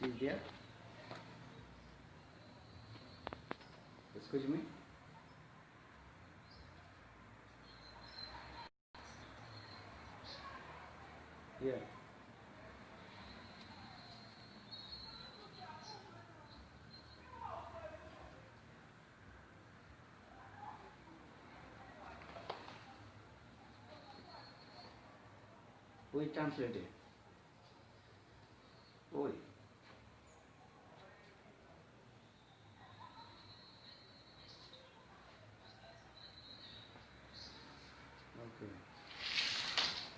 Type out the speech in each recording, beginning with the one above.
Is there? Excuse me. Here. We translated. Oi. Okay.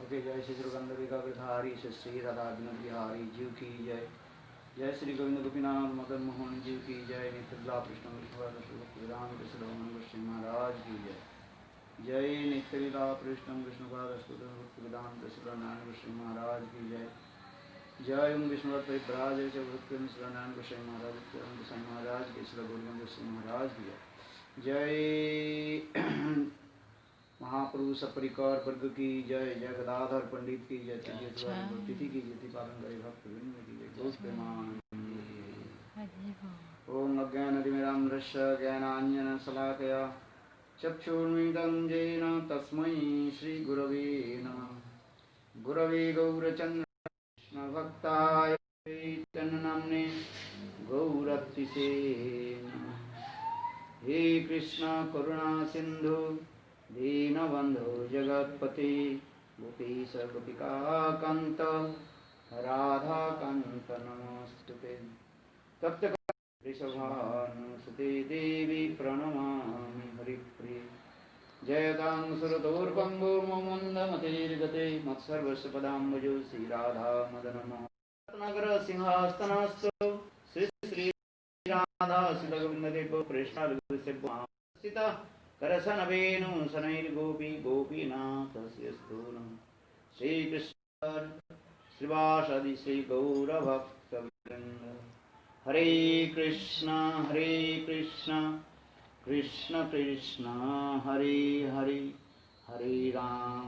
Okay, जय श्री दुर्गंधवी का विधारी श्री राधा विनोद बिहारी जीव की जय। जय श्री गोविंद गोपीनाथ मदन मोहन जीव की जय। नित्य कृष्ण विष्णुदान कृष्ण गोस्वामी महाराज की जय। जय नित्य कृष्ण विष्णुदान कृष्ण गोस्वामी महाराज की जय। जय ओम विष्णु परिव्राज नारायण गोस्वामी महाराज गोस्वामी महाराज के श्री गोविंद गोस्वामी महाराज की जय। जय महाप्रभु सपरिकर वर्ग की जय। जय गदाधर पंडित की जय। तिथि की जयति पालन करे भक्त वृंद की जय। गौर प्रेमानंद। ओम अज्ञानतिमिरान्धस्य ज्ञानाञ्जनशलाकया चक्षुर्मिलितं येन तस्मै श्रीगुरवे नमः। गुरवे गौरचन्द्र कृष्णभक्ताय चैतन्यनाम्ने गौरतिसे नमः। हे कृष्ण करुणा सिन्धु दीनबन्धो जगत्पते गोपीश गोपिकान्त राधाकान्त नमोस्तुते। तप्त वृषभानुसुते देवी प्रणमामि हरिप्रिये। जयतां सुरतोर्पङ्गो मन्दमतिर्गते मत्सर्वस्य पदाम्बुजो श्रीराधा मदनमोहन रत्नाकर सिंहासनस्थो श्री श्री राधा सीतागोविन्ददेव प्रेष्ठास्थिता करसनवेणु शनैर्गोपी गोपीनाथस्य स्थूलं श्रीकृष्ण श्रीवासादि श्रीगौरभक्तवृन्द। हरे Krishna Krishna Krishna Hare Hare Hare Ram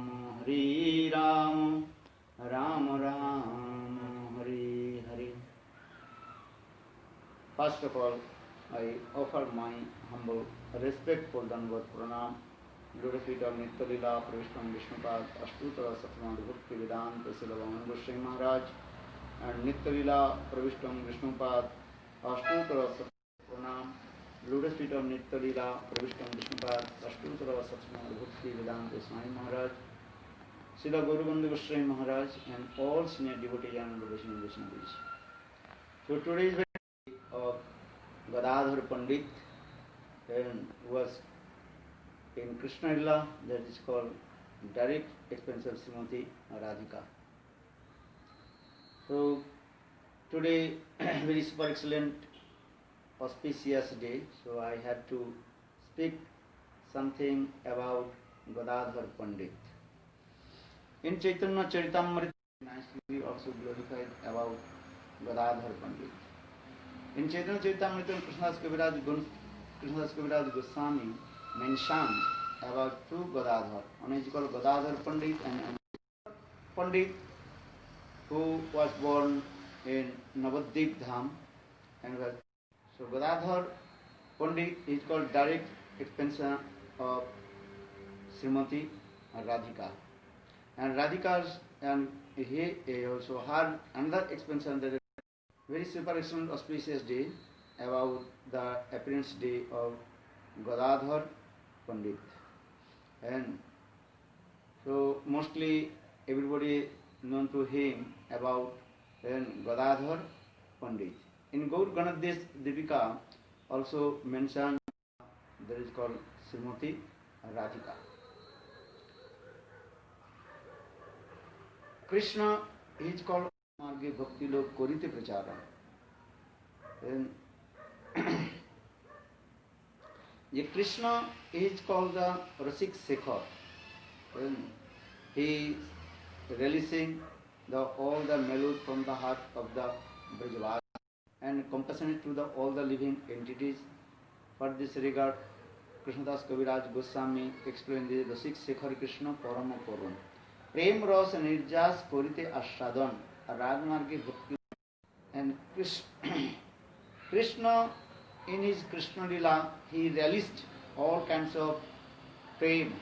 Ram Ram Hare Hare. First of all, I offer my humble, respectful Dandavat Pranam, Lotus feet of Nitya-lila, Pravishtam Vishnupad, Ashtutra Satmad Bhakti Vedanta Silavan Goswami Maharaj, and Nitya-lila, Pravishtam Vishnupad, Ashtutra Satmad Pranam, Lotus feet of Nitya-lila, Pravishtam Vishnupad, Ashtutra Satmad Bhakti Vedanta Swami Maharaj, Srila Gaurabanda Goswami Maharaj, and all senior devotees and devotional Vaishnavis. So today is the day of Gadadhar Pandit, and was in Krishna Lila, that is called direct expense of Srimati Radhika. So today very super excellent auspicious day, so I had to speak something about Gadadhar Pandit. In Chaitanya Charitamrita, nicely also glorified about Gadadhar Pandit. In Chaitanya Charitamrita, Krishnadas Kaviraj Goswami mentioned about two Gadadhar. One is called Gadadhar Pandit and Pandit, who was born in Navadvip Dham. So Gadadhar Pandit is called direct expansion of Srimati Radhika. And Radhika's, and he also had another expansion, that is very super excellent auspicious day about the appearance day of Gadadhar Pandit. And so mostly everybody known to him about Gadadhar Pandit. In Gaur Ganadesh Deepika also mentioned that is called Srimati Radhika. Krishna is called Marge Bhakti Lok Korite Prachara. Krishna is called the Rasik Sekhar. He is releasing all the melody from the heart of the Brajavasi and compassionate to all the living entities. For this regard, Krishnadas Kaviraj Goswami explained the Rasik Sekhar Krishna Parama Param. Prem Ras Nirjas Korite Ashadhan Ragmarge Bhakti And Krishna, in his Krishna Lila, he relished all kinds of prem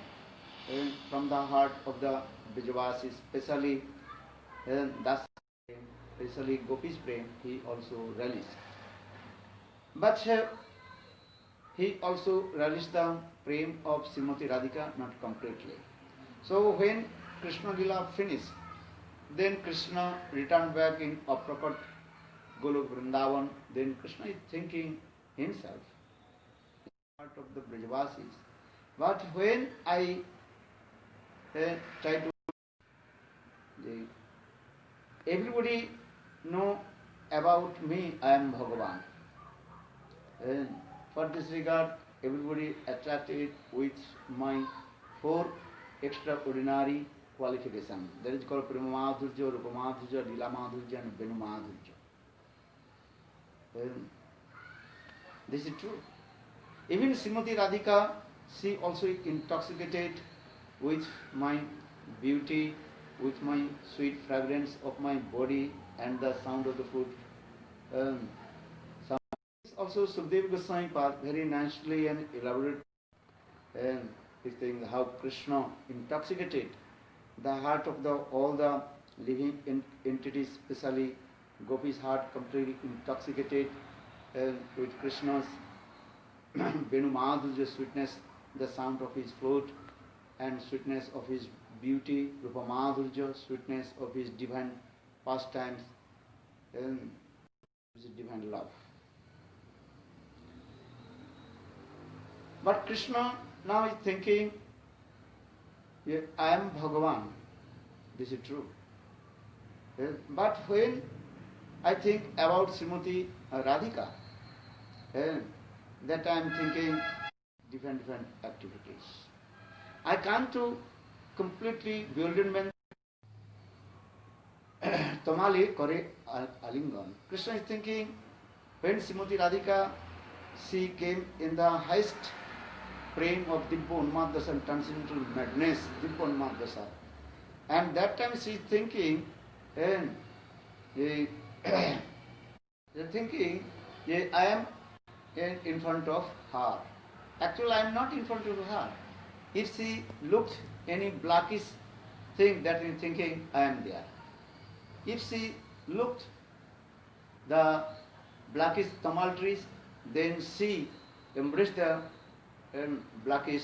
from the heart of the Brajavasis, especially Das, especially Gopi's prem, he also relished. But he also relished the prem of Srimati Radhika, not completely. So when Krishna Lila finished, then Krishna returned back in Aprakat Golok Vrindavan. Then Krishna is thinking himself, part of the Brajavasis. But when I try to, everybody know about me, I am Bhagavan. And for this regard, everybody attracted with my 4 extraordinary qualifications. That is called Prema Madhurya, Rupa Madhurya, Lila Madhurya and Venu Madhurya. This is true. Even Srimati Radhika, she also intoxicated with my beauty, with my sweet fragrance of my body and the sound of the food. Also Sukadeva Goswami Pad very nicely and elaborate this thing, how Krishna intoxicated the heart of all the living entities, especially Gopi's heart completely intoxicated with Krishna's Venu Madhurya sweetness, the sound of his flute and sweetness of his beauty, Rupa Madhurya, sweetness of his divine pastimes, his divine love. But Krishna now is thinking, yeah, I am Bhagavan. This is true. But when I think about Srimati Radhika, that I am thinking different activities. I come to completely bewilderment. Tamale kore alingan. Krishna is thinking, when Srimati Radhika, she came in the highest prem of Dibbo Unmadasa and transcendental madness, Dibbo Unmadasa. And that time she is thinking, I am in front of her. Actually, I am not in front of her. If she looked any blackish thing, that is thinking, I am there. If she looked the blackish tamal trees, then she embraced the blackish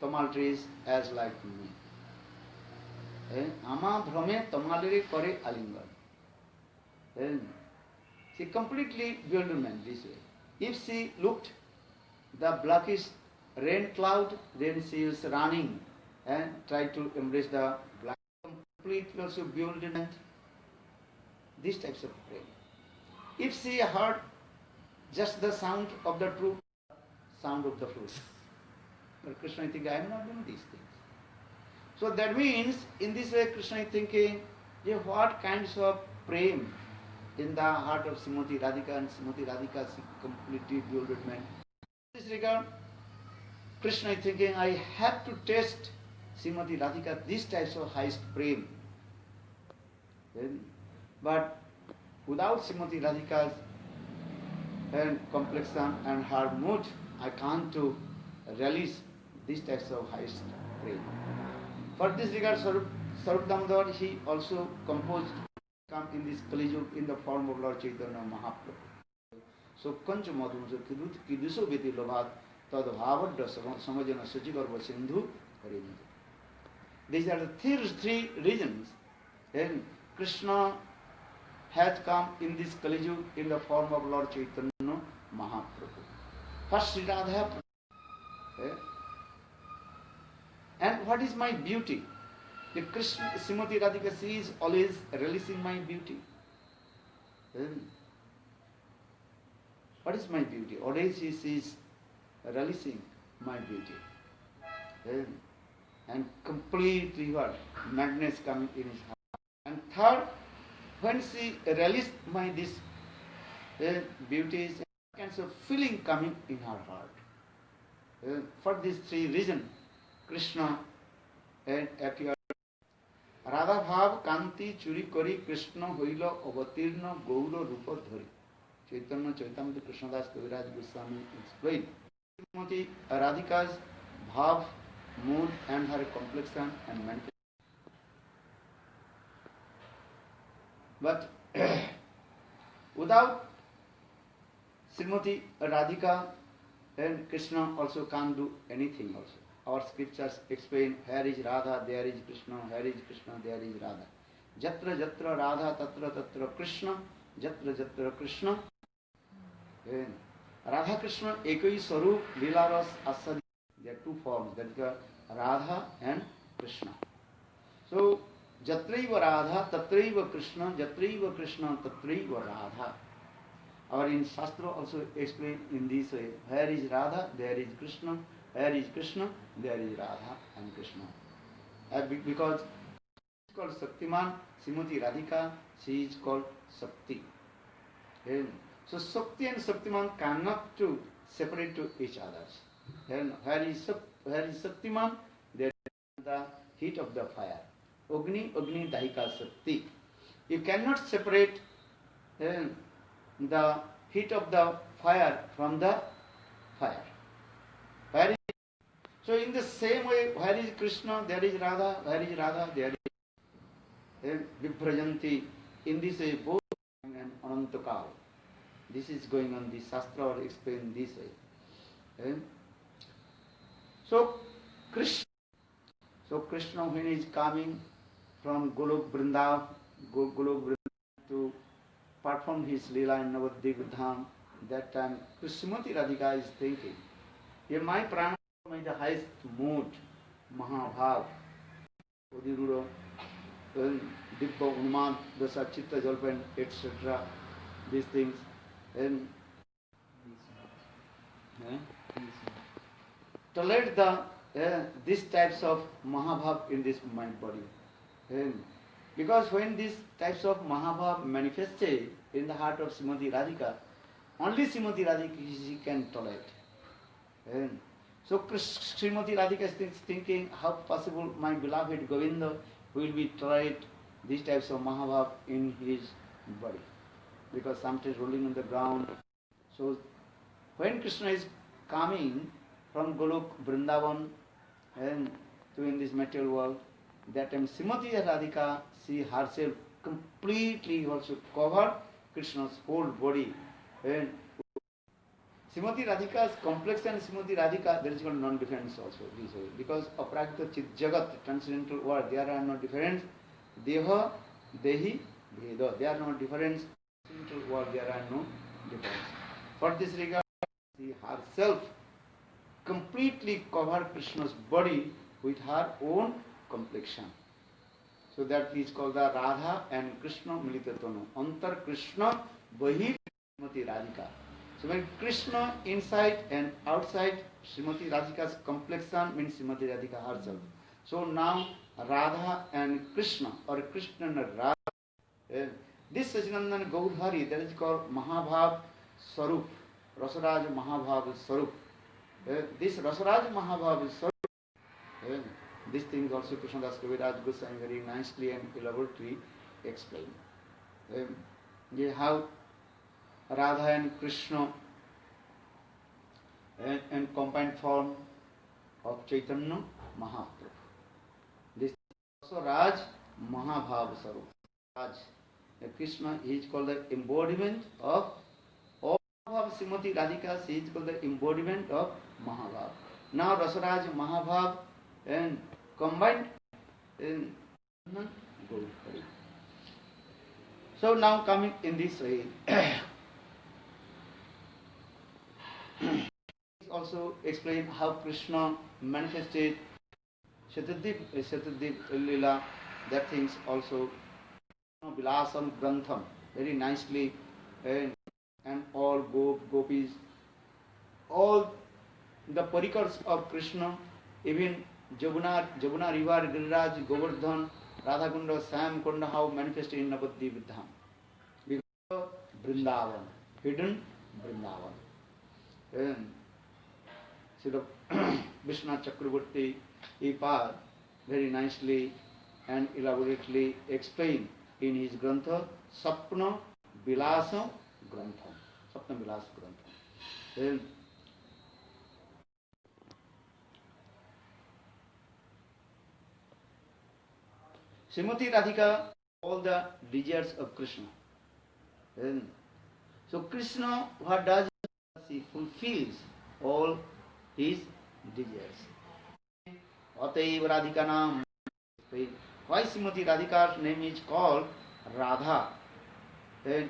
tamal trees as like me. Ama bhrame tamalere kore alingan. She completely bewilderment this way. If she looked the blackish rain cloud, then she is running and try to embrace the black. Completely also bewilderment. These types of prayer. If she heard just the sound of the true sound of the flute, but Krishna is thinking, I am not doing these things. So that means, in this way, Krishna is thinking, what kinds of prem in the heart of Srimati Radhika, and Srimati Radhika is completely bewilderment. In this regard, Krishna is thinking, I have to test Srimati Radhika, these types of highest prem. But without Srimati Radhika's complexion and her mood, I can't to release these types of highest prem. For this regard, Swarup Damodar, he also composed, come in this Kali Yuga in the form of Lord Chaitanya Mahaprabhu. So, Kancha Madhumsa Kiduso Viti Lobhat Tad Bhavadda Samajana Sachigarva Sindhu Harindu. These are the three reasons. And Krishna has come in this Kali Yuga in the form of Lord Chaitanya Mahaprabhu. First, Sri Radha. And what is my beauty? The Krishna, Srimati Radhika, she is always releasing my beauty. What is my beauty? Always she is releasing my beauty. And completely what? Madness coming in his heart. And third, when she released my this beauties, kinds of feeling coming in her heart. For these three reasons, Krishna appeared. Radha ভাব কান্তি চুরি করি কৃষ্ণ হইল অবতীর্ণ গৌর রূপ ধরি। চৈতন্য চৈতন্য কৃষ্ণদাস কবিরাজ Goswami explain Srimati Radhika's bhav, mood and her complexion and manifestation. But without Srimati Radhika, then Krishna also can't do anything also. Our scriptures explain, here is Radha, there is Krishna, here is Krishna, there is Radha. Jatra jatra Radha, tatra tatra Krishna, jatra jatra Krishna. Then Radha Krishna Ekai Sarup Lilaras Asadi. There are two forms, that is Radha and Krishna. So Jatraiva Radha, Tatraiva Krishna, Jatraiva Krishna, Tatraiva Radha. Or in Shastra also explained in this way, here is Radha, there is Krishna, here is Krishna, there is Radha and Krishna. Because she is called Shaktiman, Srimati Radhika, she is called Shakti. So Shakti and Shaktiman cannot to separate to each other. Where is Shaktiman, there is the heat of the fire. Agni, Agni, Dahika, Shakti. You cannot separate the heat of the fire from the fire. So in the same way, where is Krishna, there is Radha, where is Radha, there is Vibhrajanti. In this way, both and Anantakal. This is going on, the Shastra or explained this way. So Krishna when he is coming from Golok Vrindavan to perform his Leela in Navadvip Dham, that time Srimati Radhika is thinking, here my prana is the highest mood, Mahabhav, Udirura, Dibba, Unman, Dasa, Chitta, Jalpan, etc. These things. And tolerate these types of Mahabhav in this mind body. Because when these types of Mahabhav manifested in the heart of Srimati Radhika, only Srimati Radhika she can tolerate. So Srimati Radhika is thinking, how possible my beloved Govinda will be tolerate these types of Mahabhav in his body. Because sometimes rolling on the ground. So when Krishna is coming from Golok Vrindavan and to in this material world, that time Srimati Radhika, she herself completely also covered Krishna's whole body. And Srimati Radhika's complex and Srimati Radhika, there is no non-difference also this way. Because Apragita Chit Jagat, transcendental world, there are no difference. Deha, Dehi, Bheda, there are no difference. Transcendental world, there are no difference. For this regard, she herself completely covered Krishna's body with her own complexion. So that is called the Radha and Krishna Militatanu. Antar Krishna Bahir Srimati Radhika. So when Krishna inside and outside, Srimati Radhika's complexion means Srimati Radhika herself. So now Radha and Krishna, or Krishna and Radha, this Sajinandan Gaudhari, that is called Mahabhav Sarup, Rasaraj Mahabhav Sarup. This Rasaraj Mahabhav Sarup, these things also Krishnadas Kaviraj Goswami very nicely and elaborately explained. How Radha and Krishna and combined form of Chaitanya Mahaprabhu. This is also Raj Mahabhav Sarup. Raj. Krishna is called the embodiment of all Mahabhav. Srimati Radhika, she is called the embodiment of Mahabhav. Now Rasaraj Mahabhav and combined in Gaudhari. So now coming in this way, also explain how Krishna manifested Shatadip Lila, that things also Vilasam Grantham very nicely, and all gopis, all the parikars of Krishna, even Jamuna River, Giriraj, Govardhan, Radhakunda, Sam Kunda, how manifested in Navadvip Dham. Because Vrindavan, hidden Vrindavan. Srila Vishwanath Chakravarti, he very nicely and elaborately explained in his Grantha Sapna Vilasa Grantham. Sapna Vilasa Grantham. Then Srimati Radhika, all the desires of Krishna. Then, so Krishna, what does he fulfills all his desires. Ataiva Radhika Nam. Why Srimati Radhika's name is called Radha? And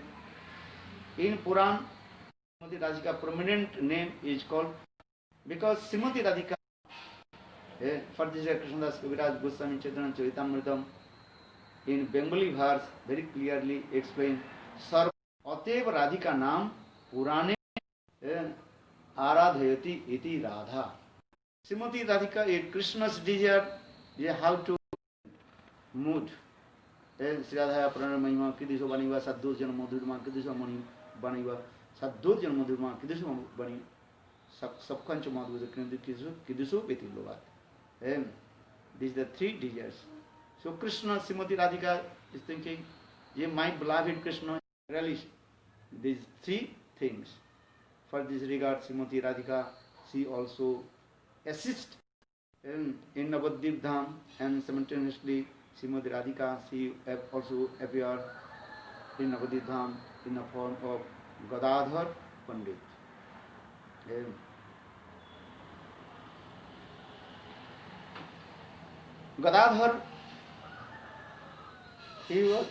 in Puran, Srimati Radhika prominent name is called because Srimati Radhika. For this Krishnadas Kaviraj Goswami Chaitanya Charitamritam in Bengali verse very clearly explained Sarva Ataiva Radhika Nam Purane Aradhayati iti Radha. Srimati Radhika is Krishna's desire how to mood. Sri Radha Purana Mahima Kidiso Baniva Sadhu Jan Madhurma Kidiso Mani Baniva Sadhu Jan Madhurma Kidiso Bani Subkancha Madhu Kidiso Betilovat. These are the three desires. So Krishna, Srimati Radhika is thinking, my beloved Krishna relish these three things. For this regard, Srimati Radhika, she also assists in Navadvip Dham, and simultaneously Srimati Radhika, she also appeared in Navadvip Dham in the form of Gadadhar Pandit. Gadadhar, he was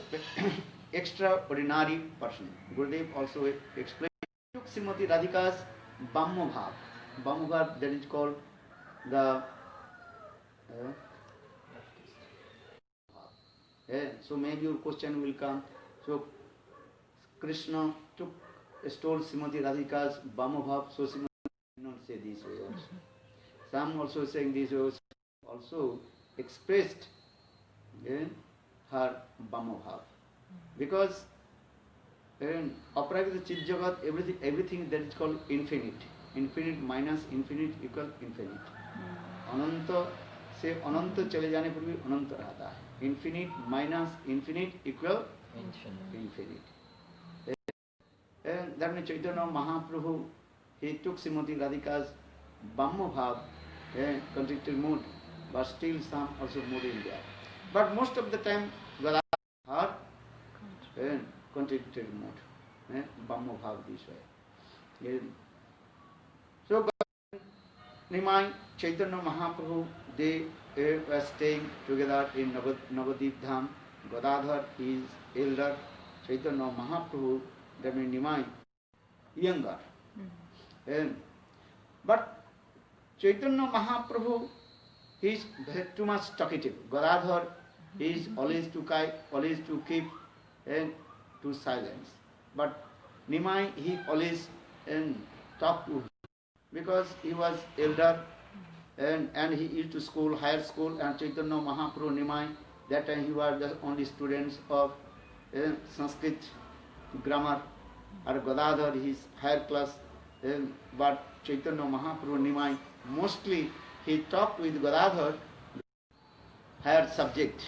extraordinary person. Gurudev also explained. He took Srimati Radhika's Brahmabhav. Brahmabhav, that is called the so maybe your question will come. So Krishna stole Srimati Radhika's Brahmabhav, so Srimati did not say these words. Some also saying these words also expressed her Brahmabhav. Because in Aparagita Chit Jagat, everything that is called infinite. Infinite minus infinite equal infinite. Ananta से अनंत चले जाने पर भी अनंत रहता है. Infinite minus infinite equal infinite. And that means Chaitanya Mahaprabhu, he took Srimati Radhika's Brahmabhav, contracted mood, but still some also mood in there. But most of the time, Gadadhar had contracted mood, Brahmabhav this way. So Nimai, Chaitanya Mahaprabhu, they were staying together in Navadvip Dham. Gadadhar is elder, Chaitanya Mahaprabhu, that means Nimai, younger. But Chaitanya Mahaprabhu, he is too much talkative. Gadadhar is always to keep to silence. But Nimai, he always talk to him. Because he was elder and he used to school, higher school, and Chaitanya Mahaprabhu Nimai, that time he was the only students of Sanskrit grammar, or Gadadhar, his higher class, but Chaitanya Mahaprabhu Nimai, mostly he talked with Gadadhar, higher subject,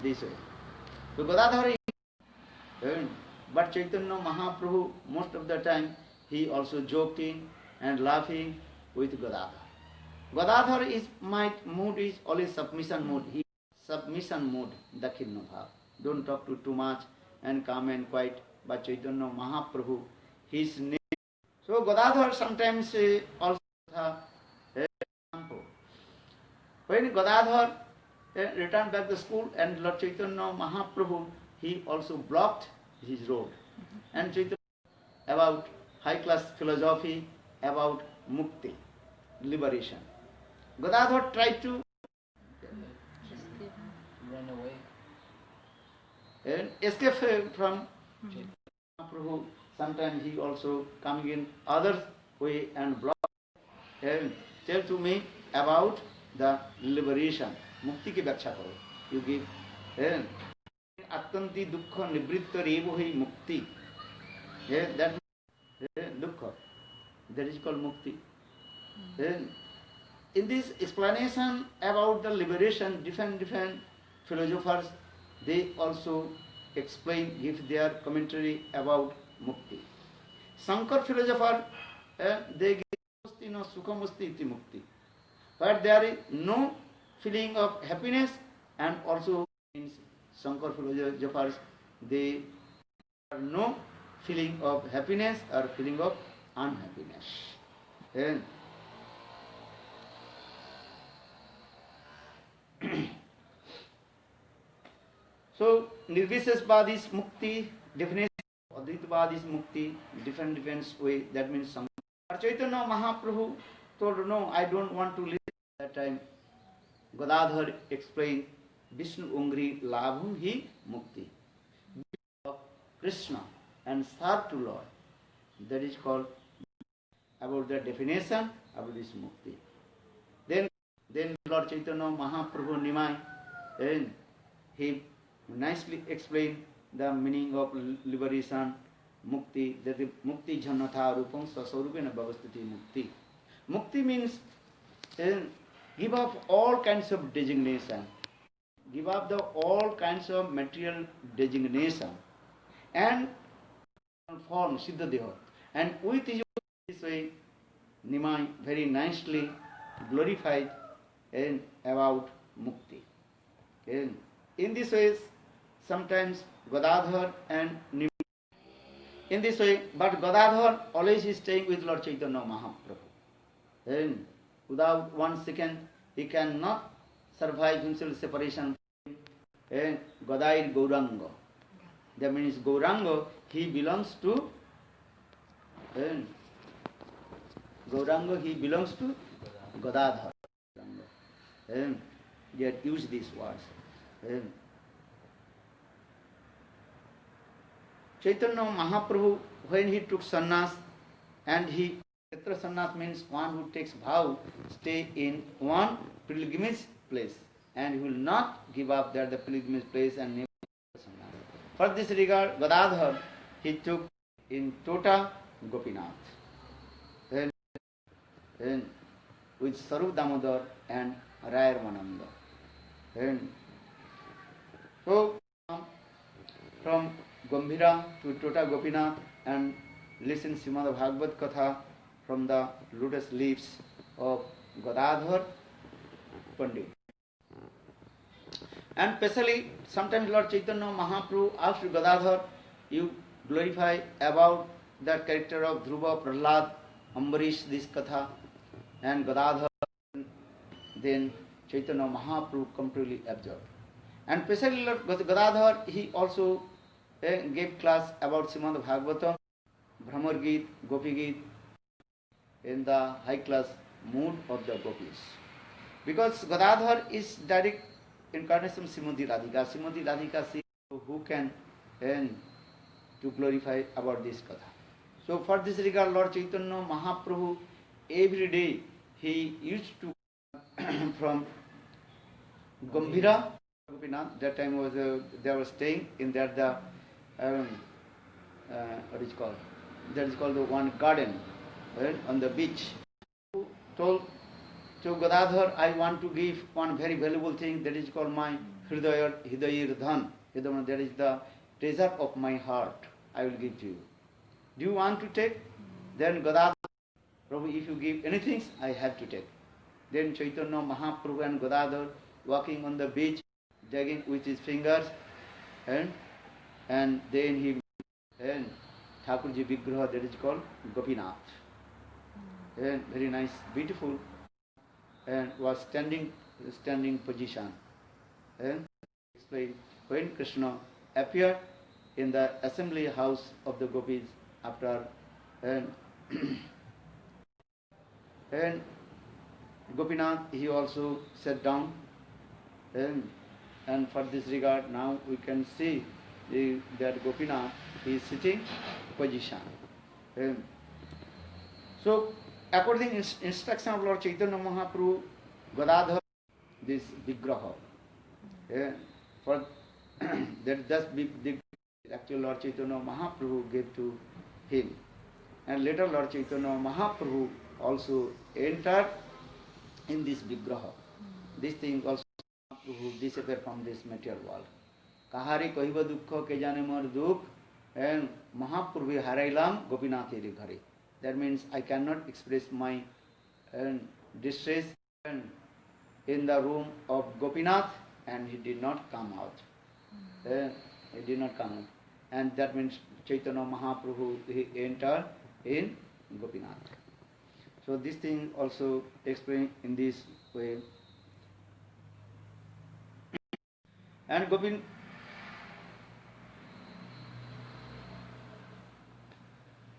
this way. So Gadadhar is, but Chaitanya Mahaprabhu, most of the time, he also joking and laughing with Gadadhar. Gadadhar is, my mood is always submission mood. He submission mood, Dakshinna Bhav. Don't talk too much and calm and quiet. But Chaitanya Mahaprabhu, his name. So Gadadhar sometimes also example. When Gadadhar returned back to school and Lord Chaitanya Mahaprabhu, he also blocked his road. And Chaitanya about high class philosophy, about mukti, liberation. Gadadhar tried to run away and escape from Mahaprabhu. Sometimes he also coming in other way and block and tell to me about the liberation. Mukti ki vyakhya karo. You give attanti dukkha nivritta revo hi mukti. That dukkha. That is called mukti. In this explanation about the liberation, different philosophers, they also explain, give their commentary about mukti. Shankar philosopher, they give musti no sukhamusti iti mukti. But there is no feeling of happiness, and also means Shankar philosophers, they have no feeling of happiness or feeling of unhappiness. And so Nirvishesvad is mukti, definition of Advaitavad is mukti, different way, that means some. Chaitanya Mahaprabhu told, no, I don't want to live. That time Gadadhar explained, Vishnu Ungri Labhum hi mukti. Of Krishna and serve to Lord. That is called about the definition about this mukti. Then Lord Chaitanya Mahaprabhu Nimai, and he nicely explained the meaning of liberation, mukti, that is mukti jhanatha rupam sasarupena bhavastiti mukti. Mukti means give up all kinds of designation, give up all kinds of material designation, and form Siddha Deha. And with this way, Nimai very nicely glorified about mukti. In this way, sometimes Gadadhar and Nimai, in this way, but Gadadhar always is staying with Lord Chaitanya Mahaprabhu. And without 1 second, he cannot survive himself separation from Gadair Gauranga. That means Gauranga, he belongs to Gauranga, he belongs to Gadadhar. They had used these words. Chaitanya Mahaprabhu, when he took sannyas, and he, Kshetra sannyas means one who takes vow, stay in one pilgrimage place, and he will not give up there the pilgrimage place and never sannyas. For this regard, Gadadhar, he took in Tota Gopinath, and with Sarup Damodar and Raya Ramananda. And so, from Gambhira to Tota Gopinath and listen Srimad Bhagavad Katha from the lotus leaves of Gadadhar Pandit. And especially, sometimes Lord Chaitanya Mahaprabhu asked Gadadhar, you glorify about the character of Dhruva, Prahlad, Ambarish, this Katha, and Gadadhar, then Chaitanya Mahaprabhu completely absorbed. And especially Lord Gadadhar, he also gave class about Srimad Bhagavatam, Brahmar Geet, Gopi Geet, in the high class mood of the gopis. Because Gadadhar is direct incarnation of Srimati Radhika. Srimati Radhika sees who can to glorify about this Katha. So for this regard, Lord Chaitanya Mahaprabhu, every day he used to from Gambhira, Gopinath, that time was they were staying in there the what is called? That is called the one garden on the beach. Told to Gadadhar, I want to give one very valuable thing, that is called my Hridayar Dhan. That is the treasure of my heart. I will give to you. Do you want to take? Then Gadadhar, Prabhu, if you give anything, I have to take. Then Chaitanya Mahaprabhu and Gadadhar walking on the beach, dragging with his fingers, and then he and Thakurji Vigraha, that is called Gopinath. And very nice, beautiful, and was standing position. And explain when Krishna appeared in the assembly house of the gopis after and Gopinath, he also sat down, and for this regard now we can see that Gopinath is sitting position. So according to instruction of Lord Chaitanya Mahaprabhu, Gadadhar, this Vigraha, for that big actually Lord Chaitanya Mahaprabhu gave to him. And later Lord Chaitanya Mahaprabhu also entered in this Vigraha. This thing also Mahaprabhu disappear from this material world. Kahari kahiba dukkha ke jane mar dukh, and Mahaprabhu harailam Gopinath eri ghare. That means I cannot express my distress in the room of Gopinath, and he did not come out. He did not come out. And that means Chaitanya Mahaprabhu, he entered in Gopinath. So this thing also explained in this way. And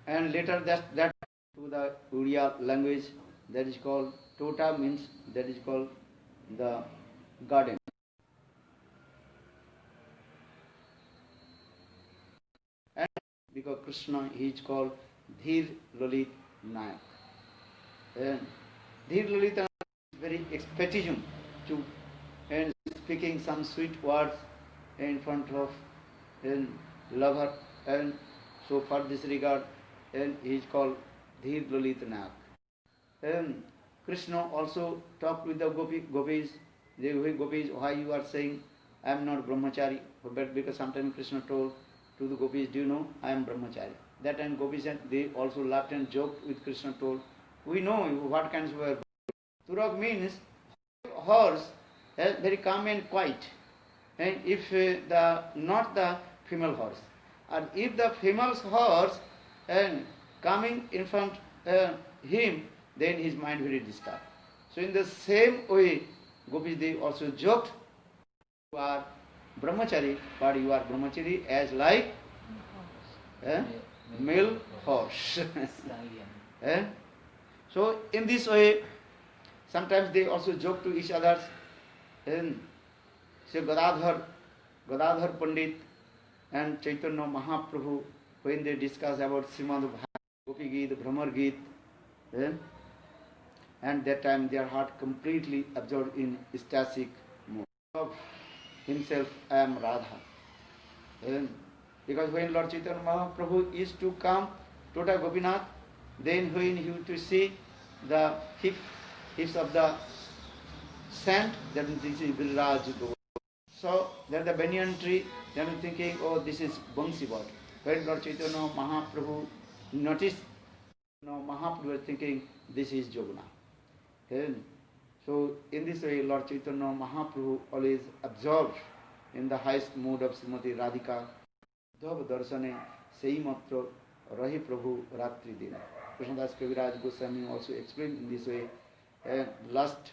and later that to the Uriya language, that is called Tota, means that is called the garden. And because Krishna, he is called Dhir Lalit Nayak. And Dhir Lalit Nayak is very expectation to and speaking some sweet words in front of lover, and so for this regard, and he is called Dhir Lalit Nayak. And Krishna also talked with the gopis. The gopis, why you are saying I am not brahmachari? But because sometimes Krishna told to the gopis, do you know I am brahmachari? That time gopis, and they also laughed and joked with Krishna, told, we know what kinds of Turag means horse, very calm and quiet. And if not the female horse, and if the female horse and coming in front him, then his mind very disturbed. So in the same way, gopis, they also joked, you are brahmachari, but you are brahmachari as like male horse. So in this way, sometimes they also joke to each other. And say Gadadhar Pandit and Chaitanya Mahaprabhu, when they discuss about Srimad Bhagavatam, Gopi Geet, Brahmar Geet, and that time their heart completely absorbed in ecstatic mood. Of himself, I am Radha. Because when Lord Chaitanya Mahaprabhu is to come to the Gopinath, then when he used to see the hips of the sand, then this is Viraj Govardhan. So that the banyan tree, then thinking, oh, this is Bangsi bird. When Lord Chaitanya Mahaprabhu noticed, Mahaprabhu was thinking, this is Joguna. So in this way, Lord Chaitanya Mahaprabhu always absorbed in the highest mood of Srimati Radhika. Dhav darsane sei matra rahi Prabhu ratri din. Krishnadas Kaviraj Goswami also explained in this way, lust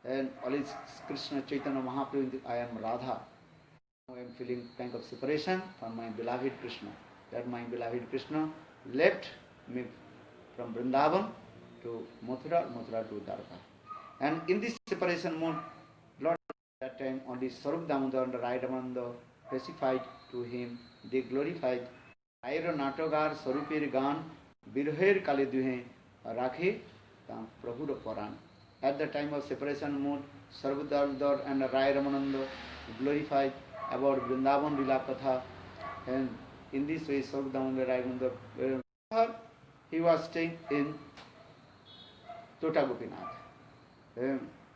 and always Krishna Chaitanya Mahaprabhu, I am Radha. I am feeling kind of separation from my beloved Krishna. That my beloved Krishna left me from Vrindavan to Mathura, Mathura to Dwarka. And in this separation mode, Lord, at that time only Sarup Damodar and Raidamanda specified to him, they glorified Aira Natogar Sarupir Gan Birher Kale Duhe Rakhe Prabhu Paran. At the time of separation mode, Sarvadar and Rai Ramananda glorified about Vrindavan Lila Katha, and in this way Sarvadar Rai Ramananda, he was staying in Tota Gopinath.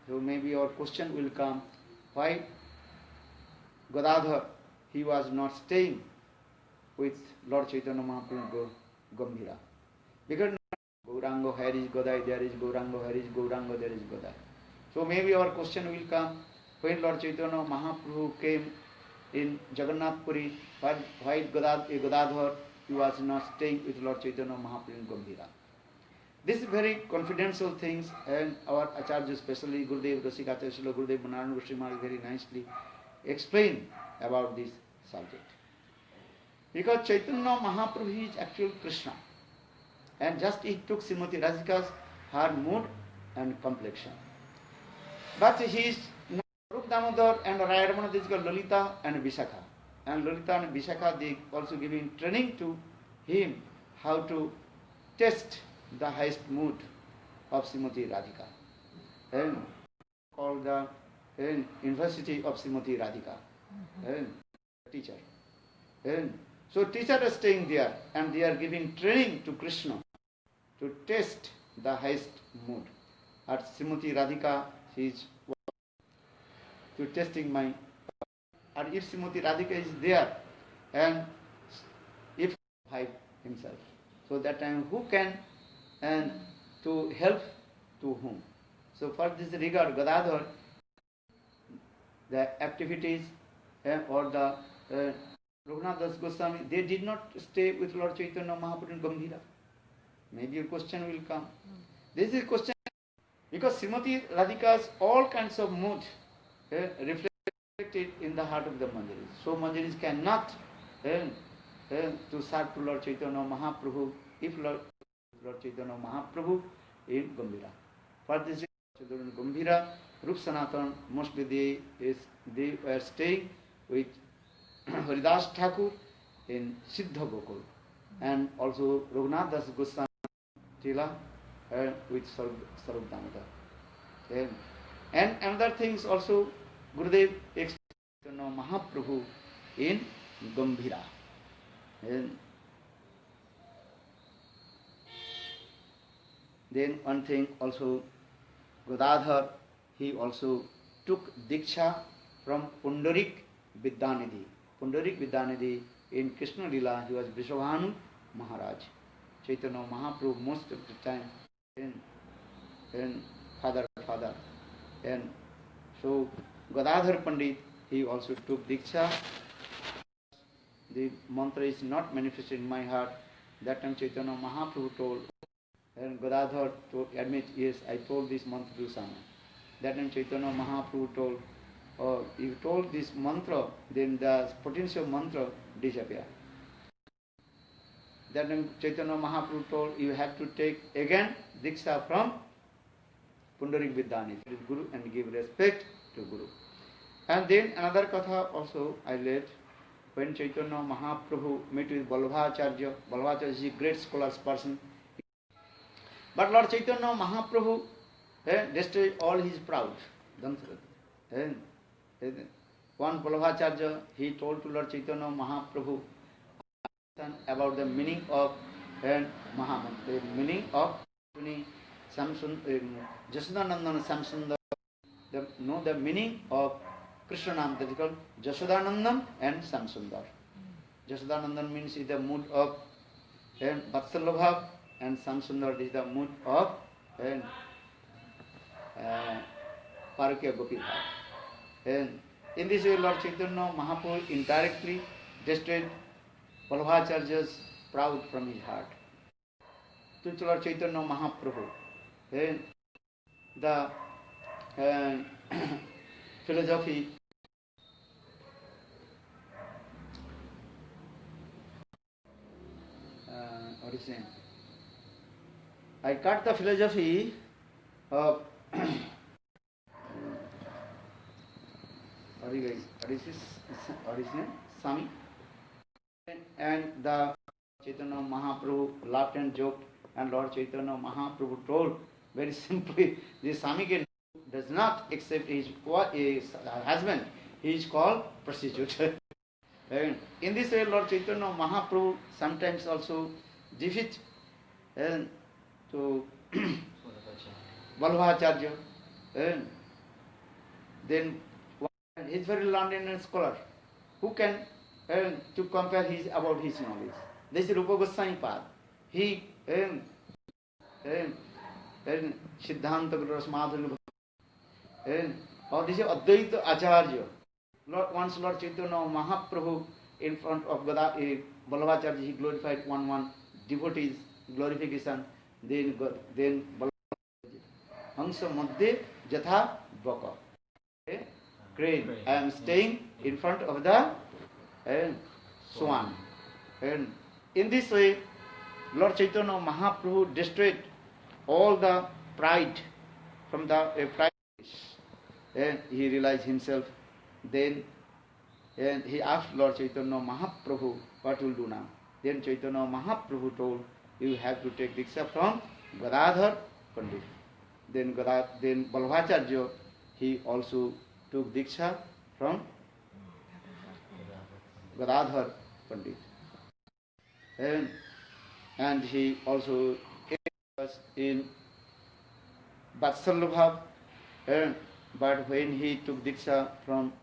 So maybe your question will come, why Gadadhar, he was not staying with Lord Chaitanya Mahaprabhu Gambhira? Because Gauranga, here is Godai, there is Gauranga, here is Gauranga, there is Godai. So maybe our question will come, when Lord Chaitanya Mahaprabhu came in Jagannath Puri, why Gadadhar, he was not staying with Lord Chaitanya Mahaprabhu Gambhira? These very confidential things, and our Acharya, especially Gurudev Rasikata Srila Gurudev Banaran Goswami Maharaj, very nicely explain about this subject. Because Chaitanya Mahaprabhu is actual Krishna. And just he took Srimati Radhika's her mood and complexion. But he is not Rup Damodar and Rayadamana, this is called Lalita and Vishakha. And Lalita and Vishakha, they also giving training to him how to test the highest mood of Srimati Radhika. And called the University of Srimati Radhika. And teacher. And so teacher is staying there and they are giving training to Krishna to test the highest mood. At Srimati Radhika She is to testing my. And if Srimati Radhika is there, and if hide himself, so that time who can and to help to whom? So for this regard, Gadadhar, the activities or the Raghunath Das Goswami, they did not stay with Lord Chaitanya Mahaprabhu in Gambhira. Maybe a question will come. This is a question because Srimati Radhika's all kinds of mood reflected in the heart of the Manjaris. So Manjaris cannot to serve to Lord Chaitanya Mahaprabhu if Lord Chaitanya Mahaprabhu in Gambhira. For this reason, in Gambhira, Rup Sanatan, mostly they were staying with Haridas Thakur in Siddha Gokul, and also Raghunath Das Goswami Tila with Sarup Damodar. And another things also, Gurudev explained Mahaprabhu in Gambhira. And then one thing also, Gadadhar, he also took Diksha from Pundarik Vidyanidhi. Pundarik Vidyanidhi in Krishna Lila, he was Vrishabhanu Maharaj. Chaitanya Mahaprabhu most of the time in father. And so Gadadhar Pandit, he also took Diksha. The mantra is not manifested in my heart. That time Chaitanya Mahaprabhu told, and Gadadhar to admit, yes, I told this mantra to Sama. That time Chaitanya Mahaprabhu told, oh, you told this mantra, then the potential mantra disappear. That time Chaitanya Mahaprabhu told, you have to take again Diksha from Pundarik Vidyanidhi, Guru, and give respect to Guru. And then another katha also I read, when Chaitanya Mahaprabhu met with Vallabhacharya. Vallabhacharya is a great scholar's person. But Lord Chaitanya Mahaprabhu destroyed all his proud. One Vallabhacharya, he told to Lord Chaitanya Mahaprabhu about the meaning of Mahamantra, the meaning of Jasodanandan Samsundar, know the meaning of Krishna Nam, that is called Jasodanandam and Samsundar. Jasodanandam means is the mood of Vatsalabhav, and Samsundar is the mood of Parakya Gopi Bhav. And in this way, Lord Chaitanya Mahaprabhu indirectly destroyed Vallabhacharya's proud from his heart. To Lord Chaitanya Mahaprabhu, the philosophy what is it? I cut the philosophy of what is name? Swami, and the Chaitanya Mahaprabhu laughed and joked, and Lord Chaitanya Mahaprabhu told very simply, this Swami does not accept his husband, he is called prostitute. And in this way, Lord Chaitanya Mahaprabhu sometimes also defeat to Vallabhacharya. And then he is very learned and scholar. Who can to compare about his knowledge? This is Rupa Goswami Pad. He Siddhanta Guru Rasmadhulu. Or this is Advaita Acharya. Once Lord Chaitanya Mahaprabhu in front of Vallabhacharya, he glorified one devotee's glorification. Then Hansa Madhya Jatha Baka. Crane. I am staying in front of the swan. And in this way, Lord Chaitanya Mahaprabhu destroyed all the pride from the pride. And he realized himself. Then and he asked Lord Chaitanya Mahaprabhu, what will do now? Then Chaitanya Mahaprabhu told, you have to take Diksha from Gadadhar Pandit. Then Vallabhacharya, he also took Diksha from Gadadhar Pandit. And he also was in Vatsalabhav, But when he took Diksha from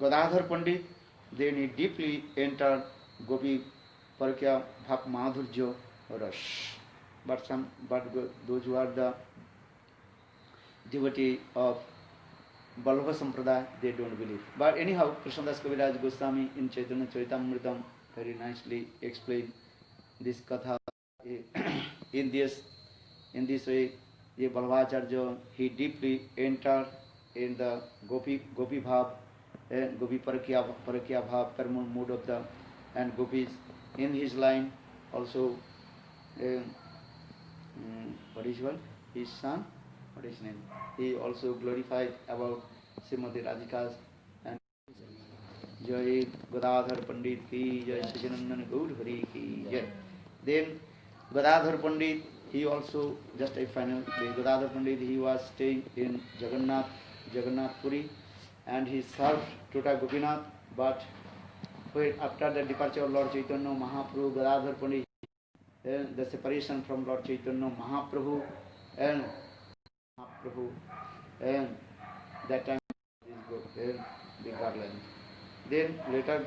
Gadadhar Pandit, then he deeply entered Gopi Parakya Bhak Madhurya Rash. But those who are the devotee of Vallabha Sampradaya, they don't believe. But anyhow, Krishnadas Kaviraj Goswami in Chaitanya Charitamrita very nicely explained this katha. in this way, the Balvacharya, he deeply entered in the Gopi Bhav, and Gopi Parakya Bhav, karma mood of the and Gopis. In his line also, what is one? His son, what is his name? He also glorified about Srimati Radhika's and Jai Gadadhar Pandit ki Jai Sajanandan Gaur Hari ki Jai. Then Gadadhar Pandit, he also, just a final, Gadadhar Pandit, he was staying in Jagannath Puri, and he served Tota Gopinath, but after the departure of Lord Chaitanya Mahaprabhu, Gadadhar Pandit, the separation from Lord Chaitanya Mahaprabhu, and that time the garland. Then later,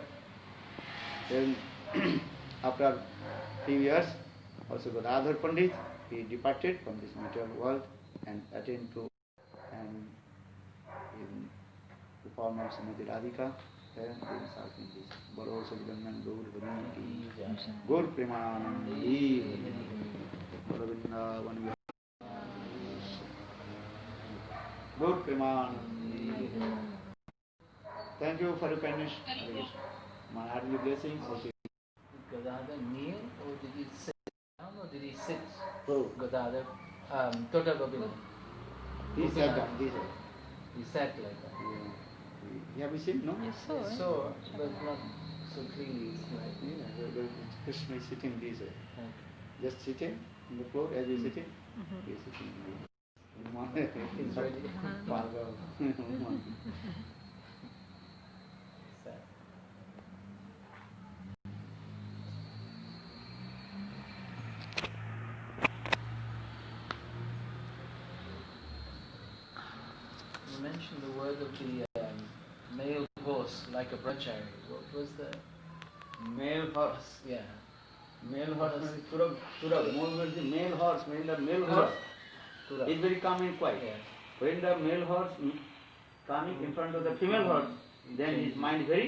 after few years, also Gadadhar Pandit, he departed from this material world and attained to and in the form of Srimati Radhika and in serving this. Balo Sajanandan Gaur Hari ki Gaur Premanandi Balo Vrindavan Gaur Premanandi. Thank you for your kindness. My heartly blessings. Gadadhar kneel or did he sit down or did he sit? Who? Gadadhar, Tota Gopinath. He sat down. He sat like that. Yeah. Have you seen? No? You saw, I saw, but not so clearly. It's like, Yeah, Krishna is sitting this way. okay. Just sitting on the floor as you sitting. He is sitting. He's ready. Sat. You mentioned the word of the male horse, like a brahmachari. What was the Male horse. yeah? Male horse means Turab. More means the male horse. When the male horse Tura. is very calm and quiet. Yeah. When the male horse coming in front of the female horse, then his mind very